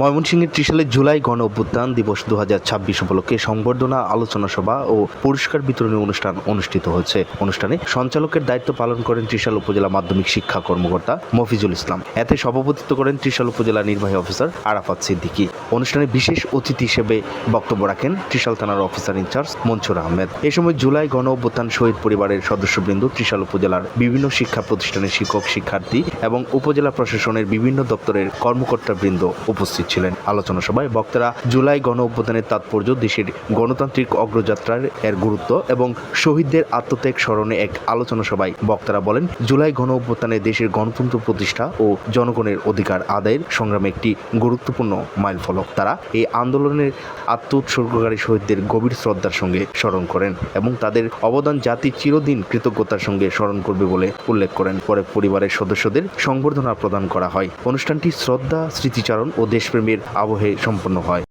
ময়মনসিংহের ত্রিশালে জুলাই গণ অভ্যুত্থান দিবস 2026 উপলক্ষে সংবর্ধনা, আলোচনা সভা ও পুরস্কার বিতরণী অনুষ্ঠান অনুষ্ঠিত হয়েছে। অনুষ্ঠানে সঞ্চালকের দায়িত্ব পালন করেন ত্রিশাল উপজেলা মাধ্যমিক শিক্ষা কর্মকর্তা মফিজুল ইসলাম। এতে সভাপতিত্ব করেন ত্রিশাল উপজেলা নির্বাহী অফিসার আরাফাত সিদ্দিকী। অনুষ্ঠানে বিশেষ অতিথি হিসেবে বক্তব্য রাখেন ত্রিশাল থানার অফিসার ইনচার্জ মনসুর আহমেদ। এ সময় জুলাই গণ অভ্যুত্থান শহীদ পরিবারের সদস্যবৃন্দ, ত্রিশাল উপজেলার বিভিন্ন শিক্ষা প্রতিষ্ঠানের শিক্ষক, শিক্ষার্থী এবং উপজেলা প্রশাসনের বিভিন্ন দপ্তরের কর্মকর্তাবৃন্দ উপস্থিত ছিলেন। আলোচনা সভায় বক্তারা জুলাই গণ অভ্যুত্থানের তাৎপর্য, দেশের গণতান্ত্রিক অগ্রযাত্রার এর গুরুত্ব এবং শহীদদের আত্মত্যাগ স্মরণে এক আলোচনা সভায় বক্তারা বলেন, জুলাই গণ অভ্যুত্থানে দেশের গণতন্ত্র প্রতিষ্ঠা ও জনগণের অধিকার আদায়ের সংগ্রামে একটি গুরুত্বপূর্ণ মাইলফলক। তারা এই আন্দোলনের আত্ম উৎসর্গকারী শহীদদের গভীর শ্রদ্ধার সঙ্গে স্মরণ করেন এবং তাদের অবদান জাতি চিরদিন কৃতজ্ঞতার সঙ্গে স্মরণ করবে বলে উল্লেখ করেন। পরে পরিবারের সদস্যদের সংবর্ধনা প্রদান করা হয়। অনুষ্ঠানটি শ্রদ্ধা, স্মৃতিচারণ ও দেশপ্রেমের আবহে সম্পন্ন হয়।